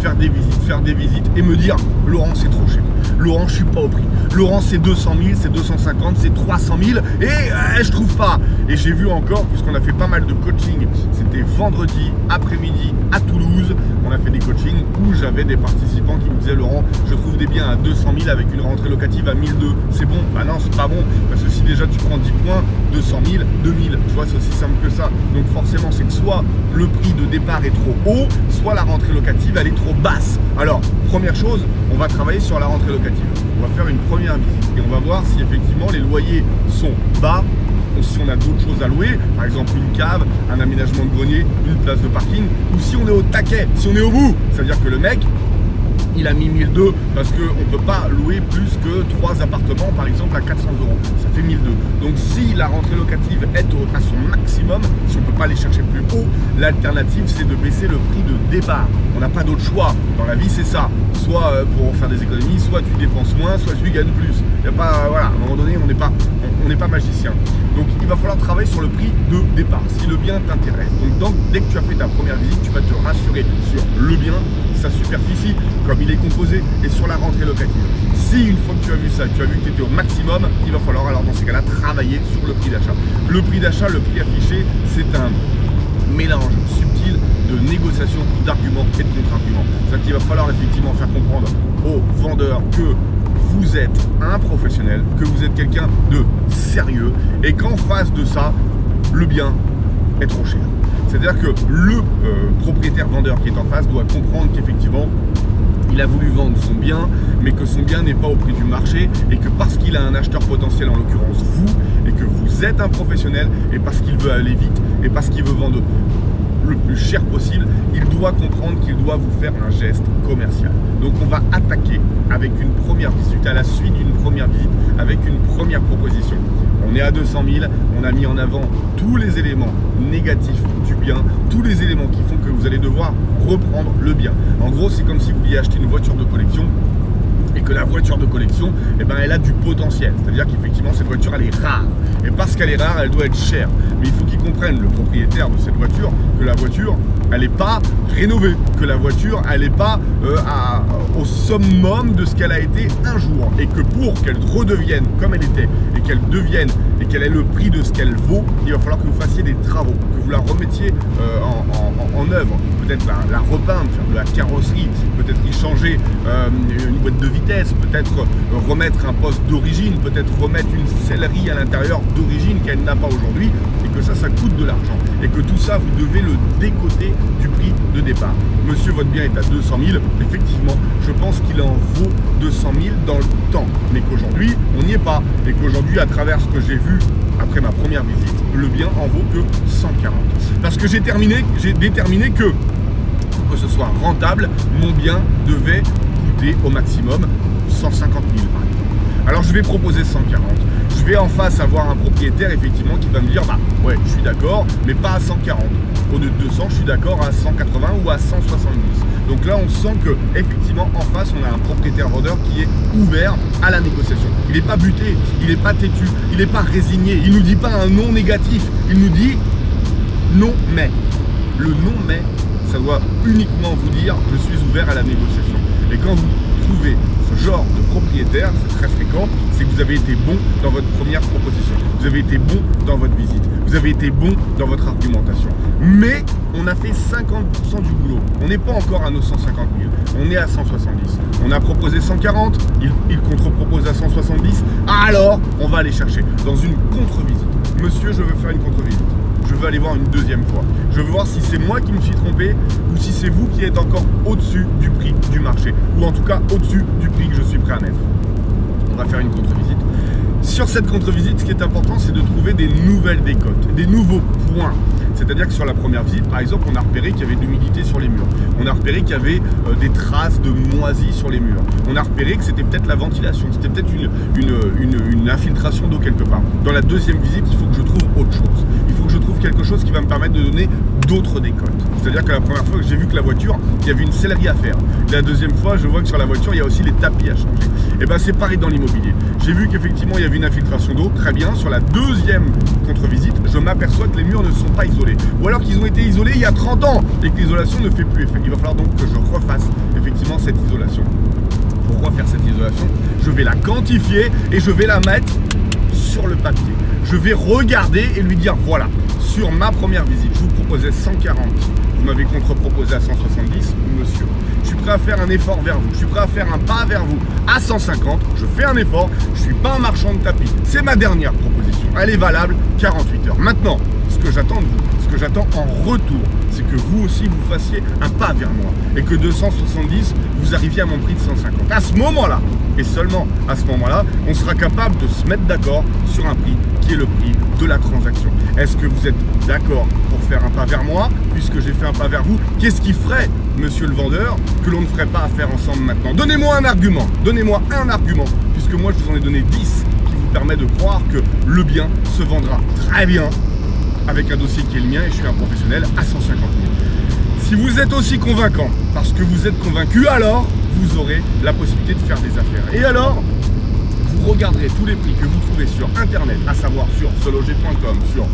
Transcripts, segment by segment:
faire des visites et me dire Laurent c'est trop cher, Laurent je suis pas au prix, Laurent c'est 200 000, c'est 250, c'est 300 000 et je trouve pas. Et j'ai vu encore, puisqu'on a fait pas mal de coaching, c'était vendredi après-midi à Toulouse, on a fait des coachings où j'avais des participants qui me disaient Laurent je trouve des biens à 200 000 avec une rentrée locative à 1002, c'est bon? Bah non c'est pas bon, parce que si déjà tu prends 10 points, 200 000, 2000, tu vois c'est aussi simple que ça. Donc forcément c'est que soit le prix de départ est trop haut, soit la rentrée locative elle est trop basse. Alors première chose, on va travailler sur la rentrée locative, on va faire une première visite et on va voir si effectivement les loyers sont bas, ou si on a d'autres choses à louer, par exemple une cave, un aménagement de grenier, une place de parking, ou si on est au taquet, si on est au bout, c'est-à-dire que le mec il a mis 1002 parce qu'on ne peut pas louer plus que 3 appartements par exemple à 400 €, ça fait 1002. Donc si la rentrée locative est à son maximum, si on ne peut pas aller chercher plus haut, l'alternative c'est de baisser le prix de départ. On n'a pas d'autre choix, dans la vie c'est ça, soit pour faire des économies, soit tu dépenses moins, soit tu gagnes plus. Il y a pas, voilà, à un moment donné on n'est pas magicien. Donc il va falloir travailler sur le prix de départ, si le bien t'intéresse. Donc dès que tu as fait ta première visite, tu vas te rassurer sur le bien, sa superficie, comme il est composé, et sur la rentrée locative. Si une fois que tu as vu ça, tu as vu que tu étais au maximum, il va falloir alors dans ces cas-là travailler sur le prix d'achat. Le prix d'achat, le prix affiché, c'est un mélange subtil de négociation, d'arguments et de contre-arguments. C'est-à-dire qu'il va falloir effectivement faire comprendre aux vendeurs que vous êtes un professionnel, que vous êtes quelqu'un de sérieux et qu'en face de ça, le bien est trop cher. C'est-à-dire que le propriétaire vendeur qui est en face doit comprendre qu'effectivement, il a voulu vendre son bien, mais que son bien n'est pas au prix du marché et que parce qu'il a un acheteur potentiel, en l'occurrence vous, et que vous êtes un professionnel et parce qu'il veut aller vite et parce qu'il veut vendre le plus cher possible, il doit comprendre qu'il doit vous faire un geste commercial. Donc on va attaquer avec une première visite, à la suite d'une première visite, avec une première proposition. On est à 200 000, on a mis en avant tous les éléments négatifs du bien, tous les éléments qui font que vous allez devoir reprendre le bien. En gros, c'est comme si vous vouliez acheter une voiture de collection et que la voiture de collection, eh ben, elle a du potentiel. C'est-à-dire qu'effectivement, cette voiture, elle est rare. Et parce qu'elle est rare, elle doit être chère. Mais il faut qu'il comprenne, le propriétaire de cette voiture, que la voiture, elle n'est pas rénovée. Que la voiture, elle n'est pas au summum de ce qu'elle a été un jour. Et que pour qu'elle redevienne comme elle était, et qu'elle devienne, et qu'elle ait le prix de ce qu'elle vaut, il va falloir que vous fassiez des travaux, que vous la remettiez en œuvre. Peut-être la repeindre, faire de la carrosserie, peut-être y changer une boîte de vitesse, peut-être remettre un poste d'origine, peut-être remettre une sellerie à l'intérieur d'origine qu'elle n'a pas aujourd'hui, et que ça coûte de l'argent. Et que tout ça, vous devez le décoter du prix de départ. Monsieur, votre bien est à 200 000, effectivement, je pense qu'il en vaut 200 000 dans le temps, mais qu'aujourd'hui, on n'y est pas, et qu'aujourd'hui, à travers ce que j'ai vu après ma première visite, le bien en vaut que 140. Parce que j'ai déterminé que pour que ce soit rentable, mon bien devait coûter au maximum 150 000 par exemple. Alors je vais proposer 140. Je vais en face avoir un propriétaire effectivement qui va me dire bah ouais je suis d'accord mais pas à 140. Au lieu de 200 je suis d'accord à 180 ou à 170. Donc là on sent que effectivement en face on a un propriétaire vendeur qui est ouvert à la négociation. Il n'est pas buté, il n'est pas têtu, il n'est pas résigné, il ne nous dit pas un non négatif, il nous dit non mais. Le non mais ça doit uniquement vous dire je suis ouvert à la négociation. Et quand vous trouvez ce genre de propriétaire, c'est très fréquent, c'est que vous avez été bon dans votre première proposition, vous avez été bon dans votre visite, vous avez été bon dans votre argumentation. Mais on a fait 50% du boulot, on n'est pas encore à nos 150 000, on est à 170. On a proposé 140, il contre-propose à 170, alors on va aller chercher dans une contre-visite. Monsieur, je veux faire une contre-visite. Je veux aller voir une deuxième fois. Je veux voir si c'est moi qui me suis trompé ou si c'est vous qui êtes encore au-dessus du prix du marché. Ou en tout cas au-dessus du prix que je suis prêt à mettre. On va faire une contre-visite. Sur cette contre-visite, ce qui est important, c'est de trouver des nouvelles décotes, des nouveaux points. C'est-à-dire que sur la première visite, par exemple, on a repéré qu'il y avait de l'humidité sur les murs. On a repéré qu'il y avait des traces de moisis sur les murs. On a repéré que c'était peut-être la ventilation, c'était peut-être une infiltration d'eau quelque part. Dans la deuxième visite, il faut que je trouve autre chose. Il faut que je trouve quelque chose qui va me permettre de donner d'autres décotes. C'est-à-dire que la première fois que j'ai vu que la voiture, il y avait une sellerie à faire. La deuxième fois, je vois que sur la voiture, il y a aussi les tapis à changer. Et bien c'est pareil dans l'immobilier. J'ai vu qu'effectivement, il y avait une infiltration d'eau, très bien. Sur la deuxième contre-visite, je m'aperçois que les murs ne sont pas isolés. Ou alors qu'ils ont été isolés il y a 30 ans et que l'isolation ne fait plus effet. Il va falloir donc que je refasse je vais la quantifier et je vais la mettre sur le papier. Je vais regarder et lui dire voilà, sur ma première visite, je vous proposais 140, vous m'avez contre-proposé à 170, monsieur. Je suis prêt à faire un effort vers vous, je suis prêt à faire un pas vers vous à 150, je fais un effort, je ne suis pas un marchand de tapis. C'est ma dernière proposition, elle est valable 48 heures. Maintenant, ce que j'attends de vous, ce que j'attends en retour, c'est que vous aussi vous fassiez un pas vers moi et que 270, vous arriviez à mon prix de 150. À ce moment-là, et seulement à ce moment-là, on sera capable de se mettre d'accord sur un prix qui est le prix de la transaction. Est-ce que vous êtes d'accord pour faire un pas vers moi, puisque j'ai fait un pas vers vous? Qu'est-ce qui ferait, monsieur le vendeur, que l'on ne ferait pas affaire ensemble maintenant? Donnez-moi un argument, puisque moi je vous en ai donné 10 qui vous permet de croire que le bien se vendra très bien avec un dossier qui est le mien et je suis un professionnel à 150 000. Si vous êtes aussi convaincant, parce que vous êtes convaincu, alors vous aurez la possibilité de faire des affaires. Et alors, vous regarderez tous les prix que vous trouvez sur internet, à savoir sur seloger.com, sur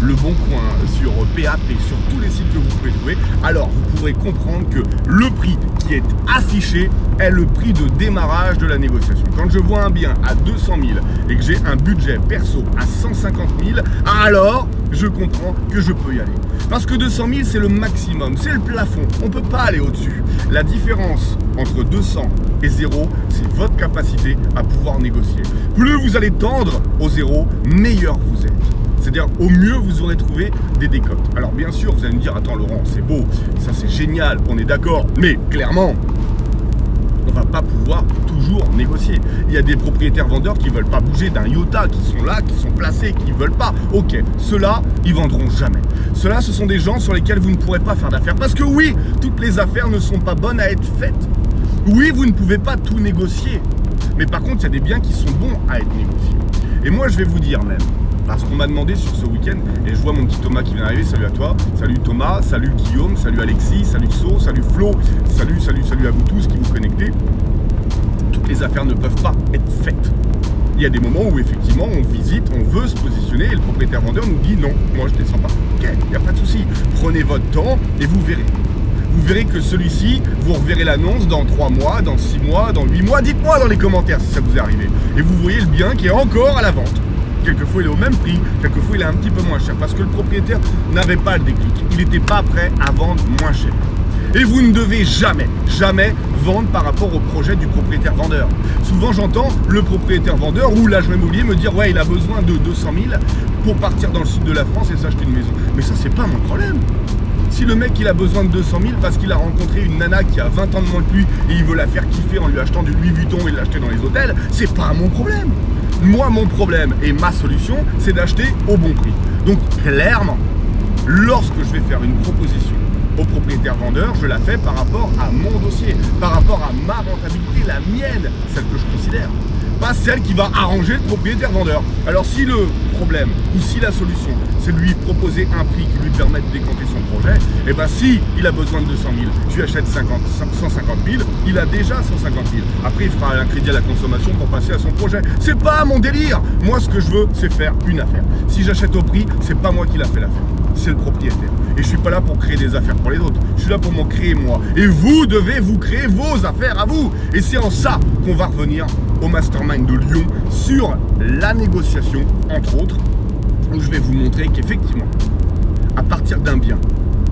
Le Bon Coin, sur PAP, sur tous les sites que vous pouvez trouver. Alors vous pourrez comprendre que le prix qui est affiché est le prix de démarrage de la négociation. Quand je vois un bien à 200 000 et que j'ai un budget perso à 150 000, alors je comprends que je peux y aller. Parce que 200 000 c'est le maximum, c'est le plafond, on ne peut pas aller au-dessus. La différence entre 200 et 0, c'est votre capacité à pouvoir négocier. Plus vous allez tendre au 0, meilleur vous êtes. C'est-à-dire, au mieux, vous aurez trouvé des décotes. Alors, bien sûr, vous allez me dire, attends, Laurent, c'est beau, ça c'est génial, on est d'accord, mais clairement, on va pas pouvoir toujours négocier. Il y a des propriétaires vendeurs qui veulent pas bouger d'un iota, qui sont là, qui sont placés, qui veulent pas. Ok, ceux-là, ils vendront jamais. Ceux-là, ce sont des gens sur lesquels vous ne pourrez pas faire d'affaires. Parce que oui, toutes les affaires ne sont pas bonnes à être faites. Oui, vous ne pouvez pas tout négocier. Mais par contre, il y a des biens qui sont bons à être négociés. Et moi, je vais vous dire même, parce qu'on m'a demandé sur ce week-end, et je vois mon petit Thomas qui vient d'arriver, salut à toi, salut Thomas, salut Guillaume, salut Alexis, salut So, salut Flo, salut à vous tous qui vous connectez. Toutes les affaires ne peuvent pas être faites. Il y a des moments où effectivement on visite, on veut se positionner et le propriétaire vendeur nous dit non, moi je descends pas. Ok, il n'y a pas de souci, prenez votre temps et vous verrez. Vous verrez que celui-ci, vous reverrez l'annonce dans 3 mois, dans 6 mois, dans 8 mois. Dites-moi dans les commentaires si ça vous est arrivé. Et vous voyez le bien qui est encore à la vente. Quelquefois il est au même prix, quelquefois il est un petit peu moins cher. Parce que le propriétaire n'avait pas le déclic. Il n'était pas prêt à vendre moins cher. Et vous ne devez jamais vendre par rapport au projet du propriétaire vendeur. Souvent j'entends le propriétaire vendeur ou l'agent immobilier me dire ouais il a besoin de 200 000 pour partir dans le sud de la France et s'acheter une maison. Mais ça c'est pas mon problème. Si le mec il a besoin de 200 000 parce qu'il a rencontré une nana qui a 20 ans de moins que lui et il veut la faire kiffer en lui achetant du Louis Vuitton et l'acheter dans les hôtels, c'est pas mon problème. Moi mon problème et ma solution c'est d'acheter au bon prix. Donc clairement, lorsque je vais faire une proposition au propriétaire vendeur, je la fais par rapport à mon dossier, par rapport à ma rentabilité, la mienne, celle que je considère. Pas celle qui va arranger le propriétaire vendeur. Alors si le problème ou si la solution c'est de lui proposer un prix qui lui permette de décanter son projet, et bien si il a besoin de 200 000, je lui achète 150 000, il a déjà 150 000. Après il fera un crédit à la consommation pour passer à son projet. C'est pas mon délire. Moi ce que je veux c'est faire une affaire. Si j'achète au prix, c'est pas moi qui l'a fait l'affaire, c'est le propriétaire. Et je suis pas là pour créer des affaires pour les autres, je suis là pour m'en créer moi. Et vous devez vous créer vos affaires à vous. Et c'est en ça qu'on va revenir au Mastermind de Lyon sur la négociation, entre autres, où je vais vous montrer qu'effectivement, à partir d'un bien,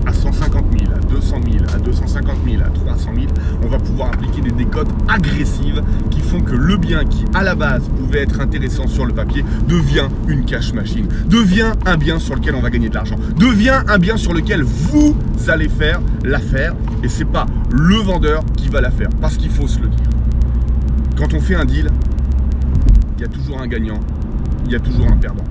à 150 000, à 200 000, à 250 000, à 300 000, on va pouvoir appliquer des décotes agressives qui font que le bien qui, à la base, pouvait être intéressant sur le papier, devient une cash machine, devient un bien sur lequel on va gagner de l'argent, devient un bien sur lequel vous allez faire l'affaire, et c'est pas le vendeur qui va la faire, parce qu'il faut se le dire. Quand on fait un deal, il y a toujours un gagnant, il y a toujours un perdant.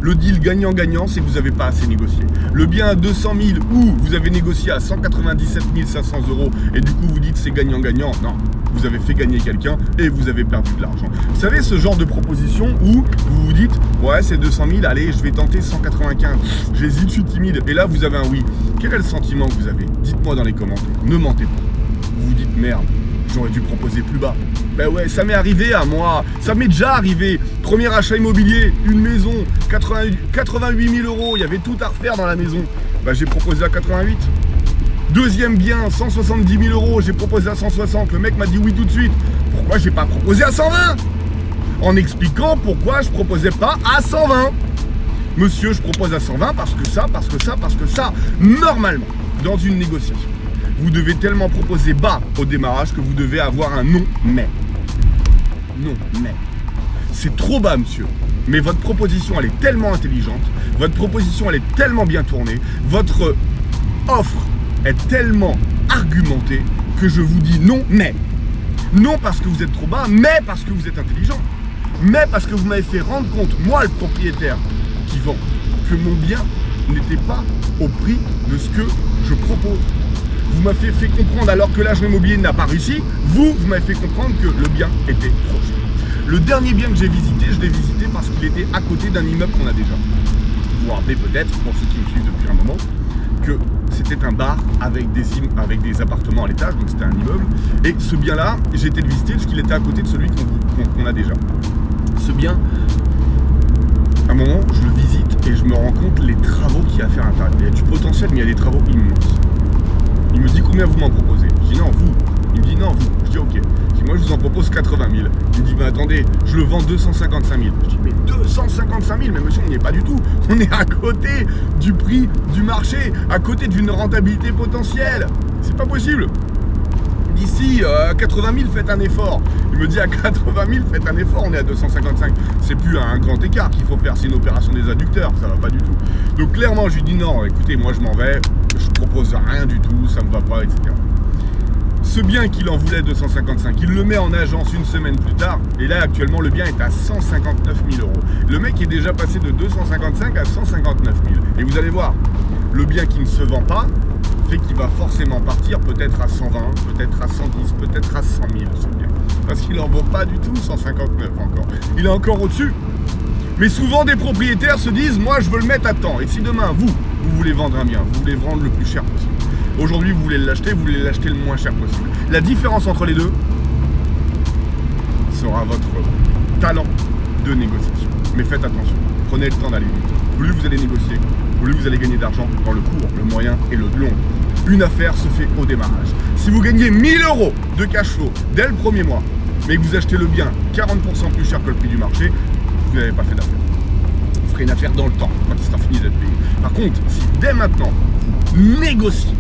Le deal gagnant-gagnant, c'est que vous n'avez pas assez négocié. Le bien à 200 000 ou vous avez négocié à 197 500 € et du coup vous dites c'est gagnant-gagnant. Non, vous avez fait gagner quelqu'un et vous avez perdu de l'argent. Vous savez ce genre de proposition où vous vous dites ouais c'est 200 000, allez je vais tenter 195. J'hésite, je suis timide. Et là vous avez un oui. Quel est le sentiment que vous avez? Dites-moi dans les commentaires. Ne mentez pas. Vous vous dites merde. J'aurais dû proposer plus bas. Ben ouais, ça m'est arrivé à moi. Ça m'est déjà arrivé. Premier achat immobilier, une maison, 88 000 €. Il y avait tout à refaire dans la maison. Ben j'ai proposé à 88. Deuxième bien, 170 000 euros, j'ai proposé à 160, le mec m'a dit oui tout de suite. Pourquoi j'ai pas proposé à 120 ? En expliquant pourquoi je proposais pas à 120. Monsieur, je propose à 120 parce que ça, parce que ça, parce que ça. Normalement, dans une négociation, vous devez tellement proposer bas au démarrage que vous devez avoir un non mais. Non mais. C'est trop bas, monsieur. Mais votre proposition, elle est tellement intelligente, votre proposition, elle est tellement bien tournée, votre offre est tellement argumentée que je vous dis non mais. Non parce que vous êtes trop bas, mais parce que vous êtes intelligent. Mais parce que vous m'avez fait rendre compte, moi le propriétaire qui vend, que mon bien n'était pas au prix de ce que je propose. Vous m'avez fait comprendre, alors que l'agent immobilier n'a pas réussi, vous m'avez fait comprendre que le bien était trop cher. Le dernier bien que j'ai visité, je l'ai visité parce qu'il était à côté d'un immeuble qu'on a déjà. Vous vous rappelez peut-être, pour ceux qui me suivent depuis un moment, que c'était un bar avec des appartements à l'étage, donc c'était un immeuble. Et ce bien-là, j'ai été le visiter parce qu'il était à côté de celui qu'on a déjà. Ce bien, à un moment, je le visite et je me rends compte les travaux qu'il y a à faire à l'intérieur. Il y a du potentiel, mais il y a des travaux immenses. Il me dit combien vous m'en proposez. Je dis non, vous. Il me dit non, vous. Je dis ok. Je dis moi je vous en propose 80 000. Il me dit mais attendez, je le vends 255 000. Je dis mais 255 000, mais monsieur on n'y est pas du tout. On est à côté du prix du marché, à côté d'une rentabilité potentielle. C'est pas possible. D'ici à 80 000, faites un effort. Il me dit à 80 000, faites un effort, on est à 255. C'est plus un grand écart qu'il faut faire, c'est une opération des adducteurs, ça va pas du tout. Donc clairement, je lui dis non, écoutez, moi je m'en vais, je propose rien du tout, ça me va pas, etc. Ce bien qu'il en voulait 255, il le met en agence une semaine plus tard, et là actuellement le bien est à 159 000 euros. Le mec est déjà passé de 255 à 159 000. Et vous allez voir, le bien qui ne se vend pas, fait qu'il va forcément partir peut-être à 120, peut-être à 110, peut-être à 100 000 ce bien. Parce qu'il n'en vaut pas du tout 159 encore. Il est encore au-dessus. Mais souvent des propriétaires se disent, moi je veux le mettre à temps. Et si demain vous voulez vendre un bien, vous voulez vendre le plus cher possible. Aujourd'hui vous voulez l'acheter, vous voulez l'acheter le moins cher possible. La différence entre les deux sera votre talent de négociation. Mais faites attention, prenez le temps d'aller vite. Plus vous allez négocier, plus vous allez gagner d'argent dans le court, le moyen et le long. Une affaire se fait au démarrage. Si vous gagnez 1 000 euros de cash flow dès le premier mois, mais que vous achetez le bien 40% plus cher que le prix du marché, vous n'avez pas fait d'affaire. Vous ferez une affaire dans le temps, quand il sera fini d'être payé. Par contre, si dès maintenant, vous négociez,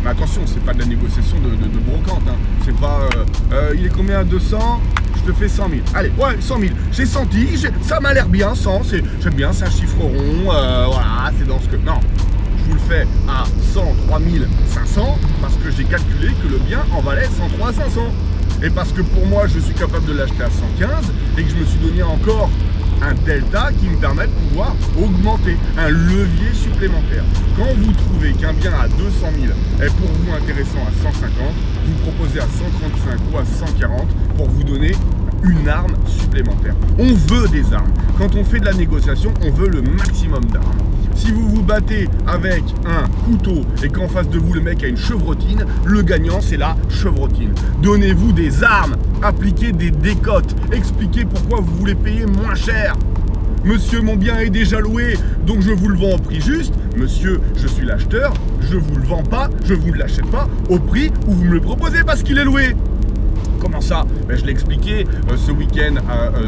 mais attention, c'est pas de la négociation de brocante, hein. C'est pas, il est combien à 200 ? Je te fais 100 000. Allez, ouais, 100 000. J'ai senti, ça m'a l'air bien, 100, j'aime bien, c'est un chiffre rond, voilà, c'est dans ce que... Non, je vous le fais à 103 500 parce que j'ai calculé que le bien en valait 103 500. Et parce que pour moi, je suis capable de l'acheter à 115 et que je me suis donné encore un delta qui me permet de pouvoir augmenter, un levier supplémentaire. Quand vous trouvez qu'un bien à 200 000 est pour vous intéressant à 150, vous proposez à 135 ou à 140 pour vous donner une arme supplémentaire. On veut des armes. Quand on fait de la négociation, on veut le maximum d'armes. Si vous vous battez avec un couteau et qu'en face de vous le mec a une chevrotine, le gagnant c'est la chevrotine. Donnez-vous des armes, appliquez des décotes, expliquez pourquoi vous voulez payer moins cher. Monsieur, mon bien est déjà loué, donc je vous le vends au prix juste. Monsieur, je suis l'acheteur, je vous le vends pas, je vous l'achète pas au prix où vous me le proposez parce qu'il est loué. Comment ça ? Ben, je l'ai expliqué ce week-end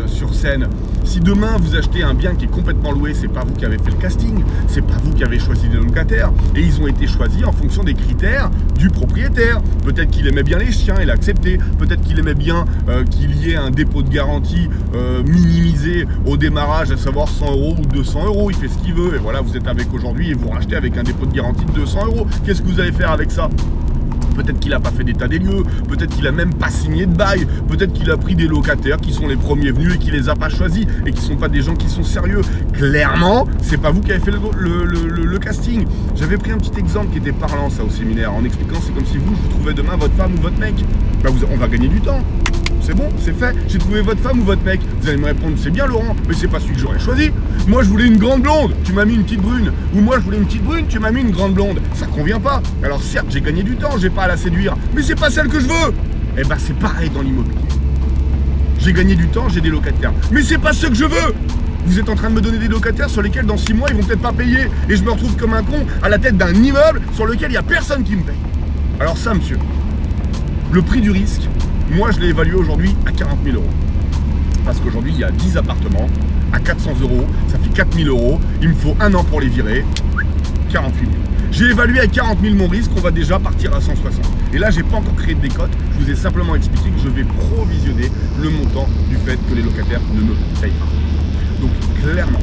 sur scène. Si demain vous achetez un bien qui est complètement loué, c'est pas vous qui avez fait le casting, c'est pas vous qui avez choisi des locataires. Et ils ont été choisis en fonction des critères du propriétaire. Peut-être qu'il aimait bien les chiens, il a accepté. Peut-être qu'il aimait bien qu'il y ait un dépôt de garantie minimisé au démarrage, à savoir 100 euros ou 200 euros. Il fait ce qu'il veut. Et voilà, vous êtes avec aujourd'hui et vous rachetez avec un dépôt de garantie de 200 euros. Qu'est-ce que vous allez faire avec ça ? Peut-être qu'il n'a pas fait d'état des lieux, peut-être qu'il n'a même pas signé de bail, peut-être qu'il a pris des locataires qui sont les premiers venus et qui les a pas choisis et qui sont pas des gens qui sont sérieux. Clairement, c'est pas vous qui avez fait le casting. J'avais pris un petit exemple qui était parlant ça au séminaire en expliquant c'est comme si vous trouvez demain votre femme ou votre mec. Ben on va gagner du temps. C'est bon, c'est fait, j'ai trouvé votre femme ou votre mec. Vous allez me répondre, c'est bien Laurent, mais c'est pas celui que j'aurais choisi. Moi je voulais une grande blonde, tu m'as mis une petite brune. Ou moi je voulais une petite brune, tu m'as mis une grande blonde. Ça convient pas. Alors certes, j'ai gagné du temps, j'ai pas à la séduire, mais c'est pas celle que je veux. Eh ben c'est pareil dans l'immobilier. J'ai gagné du temps, j'ai des locataires, mais c'est pas ce que je veux. Vous êtes en train de me donner des locataires sur lesquels dans 6 mois ils vont peut-être pas payer et je me retrouve comme un con à la tête d'un immeuble sur lequel il n'y a personne qui me paye. Alors ça, monsieur, le prix du risque, moi je l'ai évalué aujourd'hui à 40 000 euros. Parce qu'aujourd'hui il y a 10 appartements à 400 euros, ça fait 4 000 euros, il me faut 1 an pour les virer, 48 000. J'ai évalué à 40 000 mon risque, on va déjà partir à 160. Et là, j'ai pas encore créé de décote, je vous ai simplement expliqué que je vais provisionner le montant du fait que les locataires ne me payent pas. Donc clairement,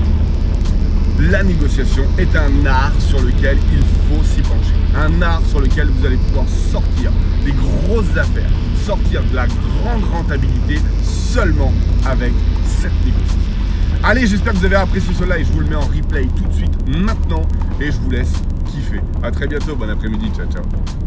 la négociation est un art sur lequel il faut s'y pencher. Un art sur lequel vous allez pouvoir sortir des grosses affaires, sortir de la grande rentabilité seulement avec cette négociation. Allez, j'espère que vous avez apprécié cela et je vous le mets en replay tout de suite maintenant et je vous laisse kiffer. A très bientôt, bon après-midi, ciao ciao.